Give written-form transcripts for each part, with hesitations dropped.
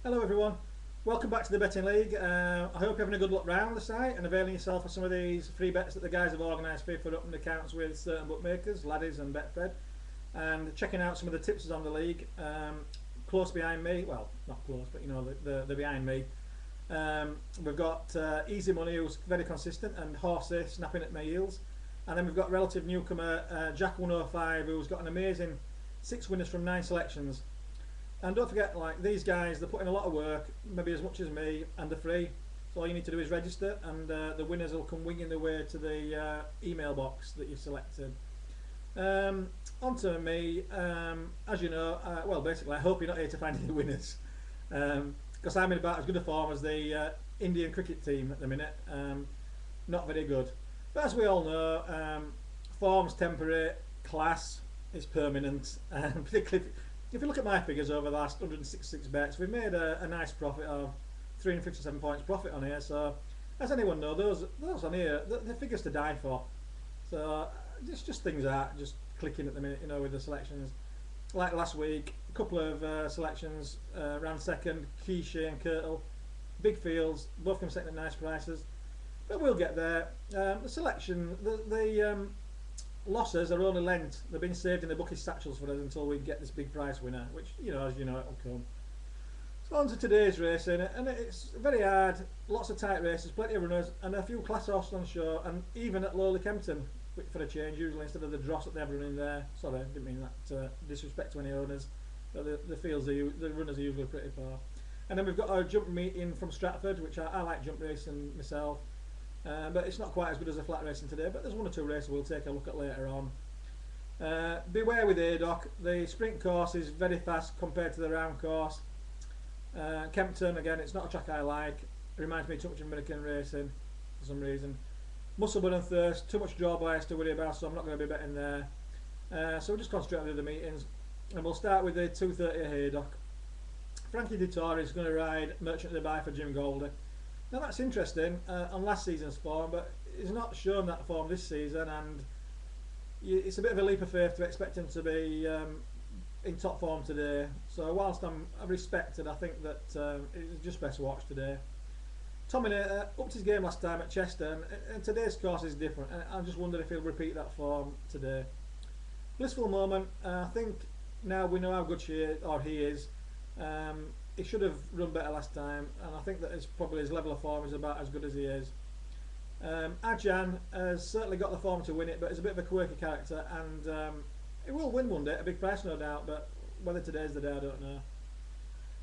Hello everyone, welcome back to the Betting League. I hope you're having a good look round the site and availing yourself of some of these free bets that the guys have organised for you for opening accounts with certain bookmakers, Laddies and Betfred, and checking out some of the tipsters on the league. Close behind me, well not close but you know they're behind me. We've got Easy Money, who's very consistent, and Horsey snapping at my heels. And then we've got relative newcomer Jack 105, who's got an amazing 6 winners from 9 selections. And don't forget, like these guys, they're putting a lot of work, maybe as much as me, and they're free. So all you need to do is register, and the winners will come winging their way to the email box that you've selected. On to me, as you know, well basically I hope you're not here to find any winners, because I'm in about as good a form as the Indian cricket team at the minute. Not very good. But as we all know, form's temporary, class is permanent, particularly if you look at my figures over the last 166 bets, we've made a nice profit of 357 points profit on here. So, as anyone knows, those on here, they're figures to die for. So, just things that just clicking at the minute, you know, with the selections. Like last week, a couple of selections ran second, Keisha and Kirtle, big fields, both come second at nice prices. But we'll get there. The selection, the losses are only lent. They've been saved in the bookie satchels for us until we get this big prize winner, which, you know, as you know, it'll come. So on to today's racing, and it's very hard, lots of tight races, plenty of runners, and a few class horses on show, and even at Lowly Kempton, for a change, usually instead of the dross that they have running there. Sorry, I didn't mean that disrespect to any owners, but the fields, the runners are usually pretty far. And then we've got our jump meeting from Stratford, which I like jump racing myself. But it's not quite as good as the flat racing today, but there's one or two races we'll take a look at later on. Beware with Adoc, the sprint course is very fast compared to the round course. Kempton, again, it's not a track I like, it reminds me too much of American racing for some reason. Musselburgh and Thirst, too much draw bias to worry about, so I'm not going to be betting there. So we'll just concentrate on the other meetings, and we'll start with the 2:30 at Haydock. Frankie Dettori is going to ride Merchant of the Buy for Jim Goldie. Now that's interesting on last season's form, but he's not shown that form this season, and it's a bit of a leap of faith to expect him to be in top form today. So whilst I'm respected, I think that it's just best watch today. Tominator upped his game last time at Chester, and today's course is different. And I just wonder if he'll repeat that form today. Blissful Moment, I think now we know how good he is. He should have run better last time, and I think that his level of form is about as good as he is. Ajan has certainly got the form to win it, but he's a bit of a quirky character, and he will win one day, a big price no doubt, but whether today's the day I don't know.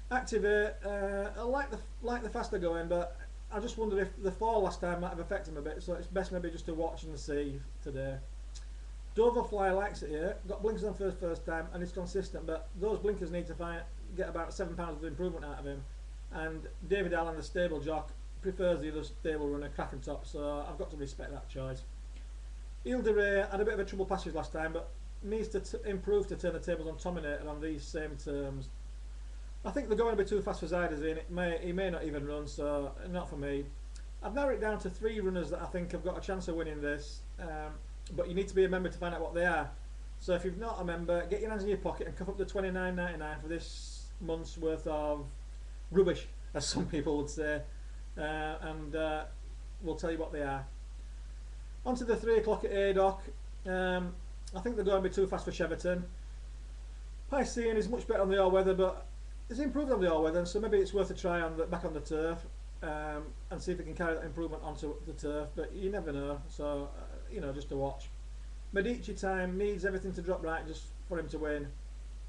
Activate, I like the faster going, but I just wonder if the fall last time might have affected him a bit, so it's best maybe just to watch and see today. Dover Fly likes it here, got blinkers on for the first time, and he's consistent, but those blinkers need to get about £7 of improvement out of him, and David Allen, the stable jock, prefers the other stable runner, Kraken Top, so I've got to respect that choice. Ile de Rey had a bit of a trouble passage last time, but needs to improve to turn the tables on Tominator on these same terms. I think they're going to be too fast for Ziders in. He may not even run, so not for me. I've narrowed it down to 3 runners that I think have got a chance of winning this, but you need to be a member to find out what they are. So if you're not a member, get your hands in your pocket and cough up the $29.99 for this month's worth of rubbish, as some people would say, and we'll tell you what they are. On to the 3 o'clock at Haydock. I think they're going to be too fast for Cheverton. Piscean is much better on the all-weather, but he's improved on the all-weather, so maybe it's worth a try back on the turf, and see if he can carry that improvement onto the turf, but you never know, so you know, just to watch. Medici Time needs everything to drop right just for him to win,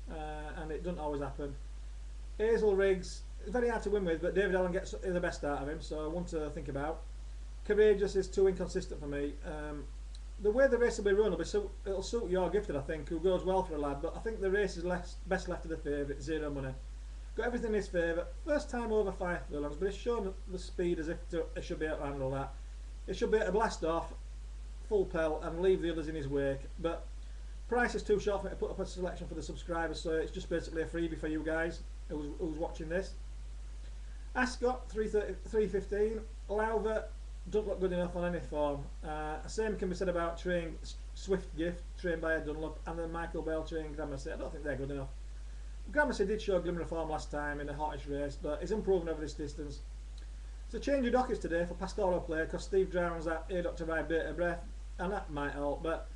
and it doesn't always happen. Hazel Riggs, very hard to win with, but David Allen gets the best out of him, so one to think about. Courageous is too inconsistent for me. The way the race will be run, it'll suit your Gifted, I think, who goes well for a lad, but I think the race is best left to the favourite, Zero Money. Got everything in his favour. First time over 5 furlongs, but it's shown the speed as if it should be able to handle that. It should be able to blast off, full pelt, and leave the others in his wake, but price is too short for me to put up a selection for the subscribers, so it's just basically a freebie for you guys who's watching this. Ascot 315. Lauver doesn't look good enough on any form. Same can be said about Swift Gift, trained by Ed Dunlop, and then Michael Bell trained Gramercy. I don't think they're good enough. Gramercy did show a glimmer of form last time in a hotish race, but he's improving over this distance. It's a change of jockeys today for pastoral play because Steve Drown's at A Dr. Vibrator Breath, and that might help, but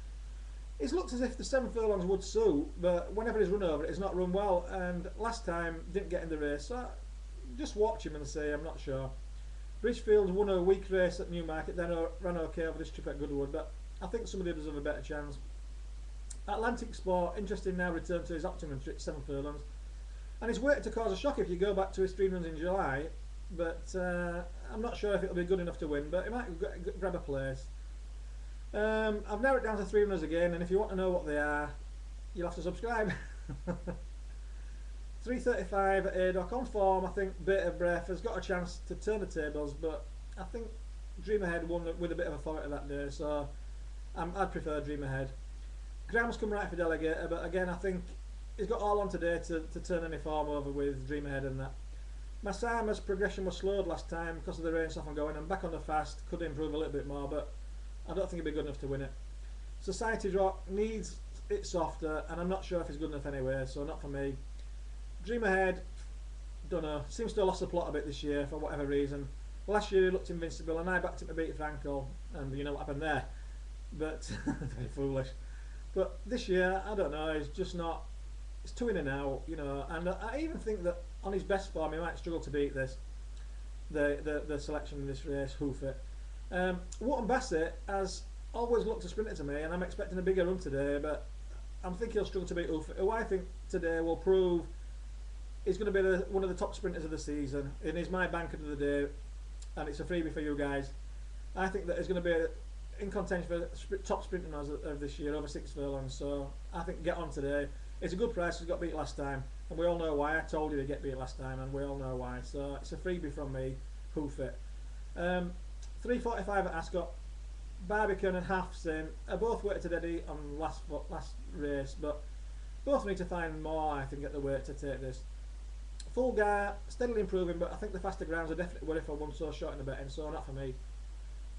it's looked as if the 7 furlongs would suit, but whenever he's run over it, it's not run well, and last time didn't get in the race, so just watch him and say, I'm not sure. Bridgefield won a weak race at Newmarket, then ran okay over this trip at Goodwood, but I think some of the others have a better chance. Atlantic Sport, interesting now, returned to his optimum trip, 7 furlongs, and he's waited to cause a shock if you go back to his 3 runs in July, but I'm not sure if it'll be good enough to win, but he might grab a place. I've narrowed it down to 3 runners again, and if you want to know what they are, you'll have to subscribe. 3:35 at Adoc on form. I think Beta Breath has got a chance to turn the tables, but I think Dream Ahead won with a bit of authority that day, so I'd prefer Dream Ahead. Graham's come right for Delegator, but again I think he's got all on today to turn any form over with Dream Ahead and that. Masama's progression was slowed last time because of the rain stuff and going, and back on the fast could improve a little bit more, but I don't think he'll be good enough to win it. Society's Rock needs it softer, and I'm not sure if he's good enough anyway, so not for me. Dream Ahead, don't know, seems to have lost the plot a bit this year for whatever reason. Last year he looked invincible, and I backed him to beat Frankel, and you know what happened there. But very foolish. But this year, I don't know, he's just not. It's too in and out, you know. And I even think that on his best form, he might struggle to beat this. The selection in this race, Hoof It. Wharton Bassett has always looked a sprinter to me, and I'm expecting a bigger run today. But I'm thinking he'll struggle to beat Hoof It, who I think today will prove he's going to be one of the top sprinters of the season. And he's my banker of the day, and it's a freebie for you guys. I think that he's going to be in contention for top sprinting of this year, over 6 furlongs. So I think get on today. It's a good price. He's got beat last time, and we all know why. I told you to get beat last time, and we all know why. So it's a freebie from me. Hoof It. 3:45 at Ascot. Barbican and Halfsin are both weighted to Eddie on last race, but both need to find more, I think, at the weight to take this. Fulgar steadily improving, but I think the faster grounds are definitely worried for one so short in the betting, so not for me.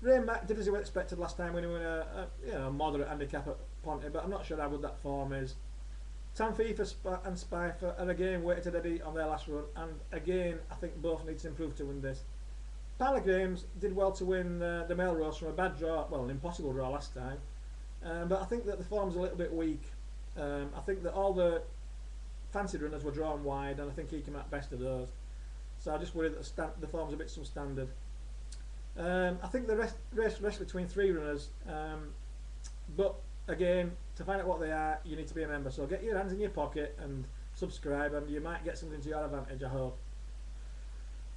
Rain Mac did as he was expected last time when he won a moderate handicap at Ponty, but I'm not sure how good that form is. Tanfifa and Spifer are again weighted to Eddie on their last run, and again I think both need to improve to win this. Tyler Games did well to win the Melrose from a bad draw, well, an impossible draw last time, but I think that the form's a little bit weak. I think that all the fancied runners were drawn wide, and I think he came out best of those. So I just worry that the form's a bit substandard. I think the race between 3 runners, but again, to find out what they are, you need to be a member. So get your hands in your pocket and subscribe, and you might get something to your advantage, I hope.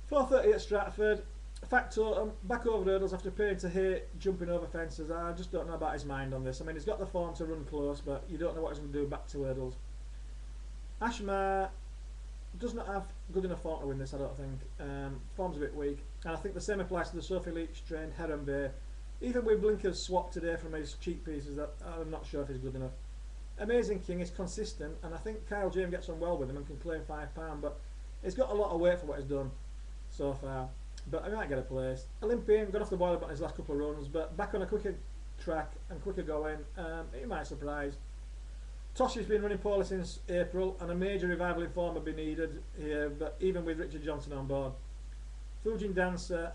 4:30 at Stratford. Factotum back over hurdles after appearing to hate jumping over fences. I just don't know about his mind on this. I mean, he's got the form to run close, but you don't know what he's going to do back to hurdles. Ashmar does not have good enough form to win this, I don't think. Form's a bit weak, and I think the same applies to the Sophie Leach trained Heron Bay. Even with blinkers swapped today from his cheap pieces, that I'm not sure if he's good enough. Amazing King is consistent, and I think Kyle James gets on well with him and can claim £5, but he's got a lot of weight for what he's done so far. But I might get a place. Olympian got off the boiler about his last couple of runs, but back on a quicker track and quicker going, he might surprise. Tosh's been running poorly since April, and a major revival in form would be needed here, but even with Richard Johnson on board. Fujin Dancer,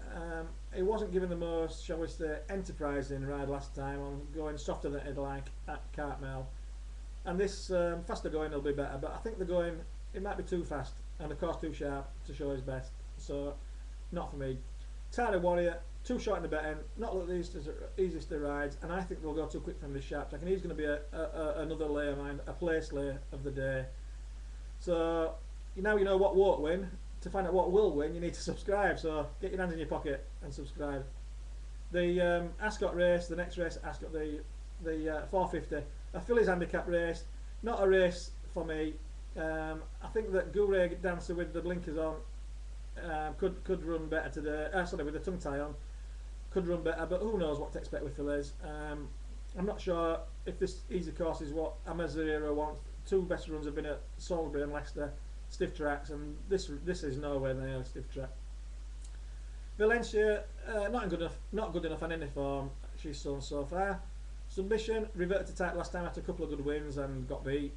he wasn't given the most, shall we say, enterprising ride last time on going softer than he'd like at Cartmel. And this faster going will be better, but I think the going, it might be too fast and of course too sharp to show his best, so not for me. Tara Warrior, too short in the betting, not the easiest of rides, and I think they'll go too quick from this sharp track, and he's going to be another lay of mine, a place lay of the day. So now you know what won't win. To find out what will win, you need to subscribe, so get your hands in your pocket and subscribe. The Ascot race, the next race at Ascot, the 450, a fillies handicap race, not a race for me. I think that Gure Dancer with the blinkers on could run better today. Sorry, with the tongue tie on, could run better, but who knows what to expect with fillies. I'm not sure if this easy course is what Amazira wants. 2 best runs have been at Salisbury and Leicester, stiff tracks, and this is nowhere near a stiff track. Valencia, not good enough on any form she's shown so far. Submission reverted to title last time after a couple of good wins and got beat.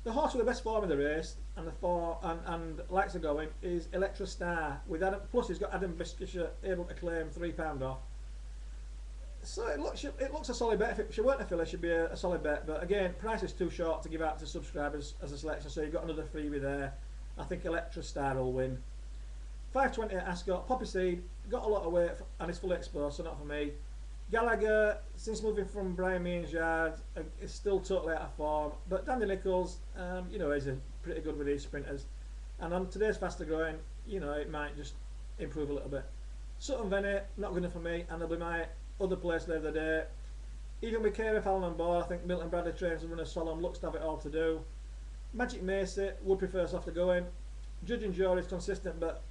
The horse with the best form in the race and the and likes of going is Electra Star with Adam. Plus, he's got Adam Biskisha able to claim £3 off. So it looks a solid bet. If she weren't a filly, she'd be a solid bet. But again, price is too short to give out to subscribers as a selection. So you've got another freebie there. I think Electra Star will win. 520 at Ascot. Poppy Seed got a lot of weight and is fully exposed, so not for me. Gallagher, since moving from Brian Means yard, is still totally out of form. But Dandy Nichols, you know, is pretty good with these sprinters. And on today's faster growing, you know, it might just improve a little bit. Sutton Venny, not good enough for me, and they'll be my other place there the day. Even with KRF Allen on board, I think Milton Bradley trains and runners Solemn, looks to have it all to do. Magic Macy would prefer softer going. Judge and Jury is consistent, but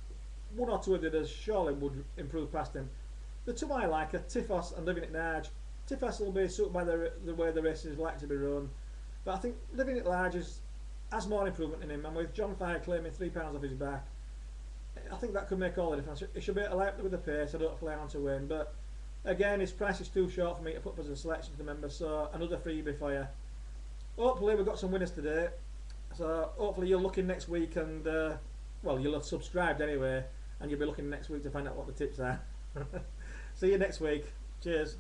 one or two of the others surely would improve past him. The two I like are Tiffos and Living It Large. Tiffos will be suited by the way the race is likely to be run, but I think Living It Large has more improvement in him, and with John Fire claiming £3 off his back, I think that could make all the difference. It should be able to line up with the pace. I don't play on to win, but again, his price is too short for me to put as a selection to the members, so another freebie for you. Hopefully we've got some winners today, so hopefully you're looking next week and, well, you'll have subscribed anyway, and you'll be looking next week to find out what the tips are. See you next week. Cheers.